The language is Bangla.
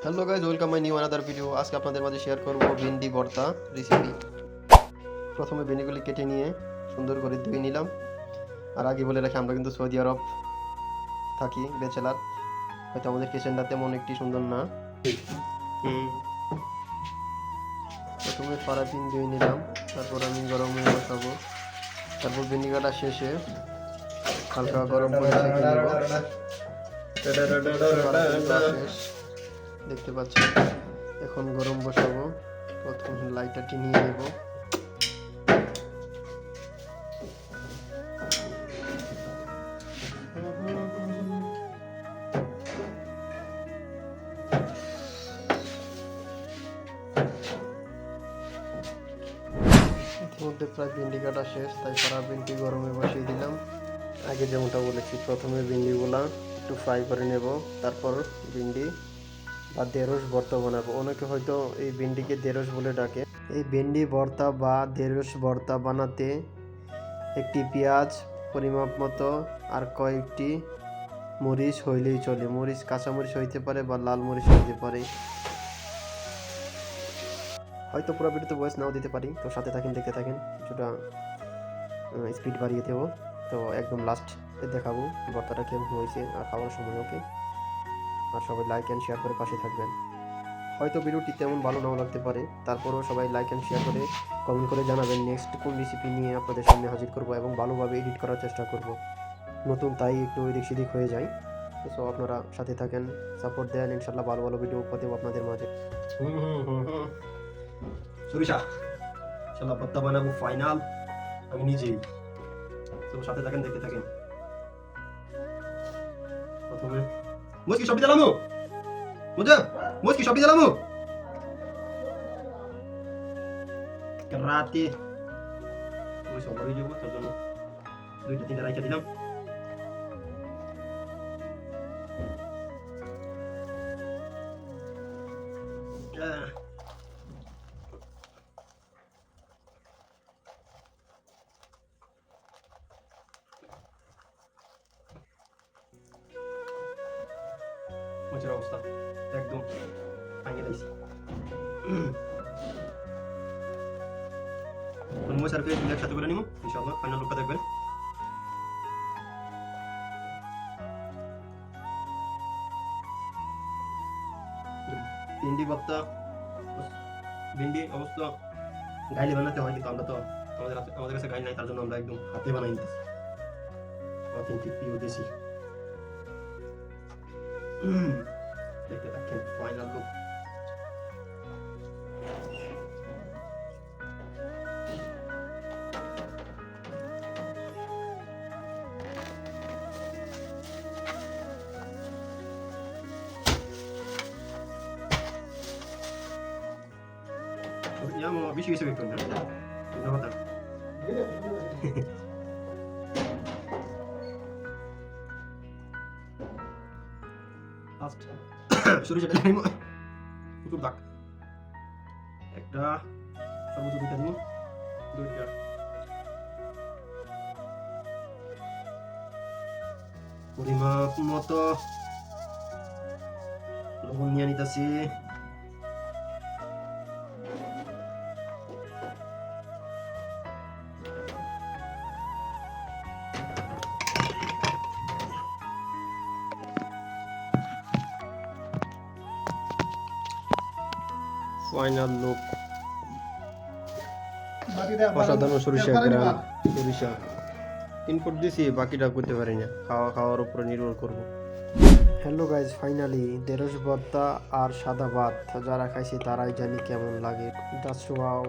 Hello guys, welcome my new another video. আজকে আপনাদের মাঝে শেয়ার করব ভিন্ডি ভর্তা রেসিপি। প্রথমে ভিন্ডিগুলি কেটে নিয়ে সুন্দর করে ধুয়ে নিলাম। আর আগে বলে রাখি, আমরা কিন্তু সৌদি আরব থাকি, ব্যাচেলার। হয়তো আমাদের কিচেনটা তেমন একটি সুন্দর না। প্রথমে পারাফিন ধুয়ে নিলাম, তারপর আমি গরমে বসাবো। তারপর ভিন্ডি কাটা শেষে হালকা গরম করে ছেঁকে নেব। শেষ দেখতে পাচ্ছেন। এখন গরম বসাবো। প্রথমে লাইটারটি নিয়ে নেব। ইতিমধ্যে প্রায় ভিন্ডি কাটা শেষ, তাই ভিন্ডি গরমে বসিয়ে দিলাম। আগে যেমনটা বলেছি, প্রথমে ভিন্ডিগুলা একটু ফ্রাই করে নেব, তারপর ভিন্ডি বা ঢেঁড়স ভর্তা বানাবো। অনেকে হয়তো এই ভিন্ডিকে ঢেঁড়স বলে ডাকে। এই ভিন্ডি ভর্তা বা ঢেঁড়স ভর্তা বানাতে একটি পেঁয়াজ পরিমাপ মতো আর কয়েকটি মরিচ হইলেই চলে। মরিচ কাঁচা মরিচ হইতে পারে বা লাল মরিচ হইতে পারে। হয়তো পুরো ভিডিওতে ভয়েস নাও দিতে পারি, তো সাথে থাকেন, দেখতে থাকেন। কিছুটা স্পিড বাড়িয়ে দেবো, তো একদম লাস্টে দেখাবো ভর্তাটা কেমন হয়েছে আর খাওয়ার সময়। ওকে, আর সবাই লাইক অ্যান্ড শেয়ার করে পাশে থাকবেন। হয়তো ভিডিওটি তেমন ভালো নাও লাগতে পারে, তারপরেও সবাই লাইক অ্যান্ড শেয়ার করে কমেন্ট করে জানাবেন নেক্সট কোন রেসিপি নিয়ে আপনাদের সামনে হাজির করব, এবং ভালোভাবে এডিট করার চেষ্টা করব। নতুন তাই একটু এদিক সেদিক হয়ে যায়, তো সো আপনারা সাথে থাকেন, সাপোর্ট দেন। ইনশাল্লাহ ভালো ভালো ভিডিও পাতেও আপনাদের মাঝে। সরিষা ইনশাল্লাহ ভর্তা বানাবো ফাইনাল আমি নিজেই। তো সাথে থাকেন, দেখতে থাকেন। প্রথমে মুসকি সবজি জ্বালামো, মুসকি সবজি জ্বালামো রাতে ওই সব হয়ে যাবো, তার জন্য দুইটা তিনটা রাইখা দিলাম। মরিচের অবস্থা একদম ভাঙে দিয়েছি। মরিচ আর পেঁয়াজ একসাথে করে নিব, ইনশাআল্লাহ ফাইনাল লুকটা দেখবেন। ভিন্ডি ভর্তা, ভিন্ডি অবস্থা গাইলে বানাতে হয়, কিন্তু আমরা তো আমাদের কাছে গাইল নাই, তার জন্য আমরা একদম হাতে বানাই নিতেছি অথেন্টিক পিওর দেশি। দেখতে থাকেন final look. Ya mau habis gitu kan? Udah matang. Last. Suruh saya dari mau. Tutup tak. একটা সবুজ দুইটা দিন দুইটা পরিমাপ মতো লবণ নিয়ে নিতেছি। ফাইনাল লুক অসাধারণ। সরিষা গ্রাম, সরিষা ইনপুট দিছি, বাকিটা করতে পারি না, খাওয়ার উপর নির্ভর করব। হ্যালো গাইজ, ফাইনালি ঢেঁড়স ভর্তা আর সাদা ভাত যারা খাইছে তারাই জানি কেমন লাগে। Just wow.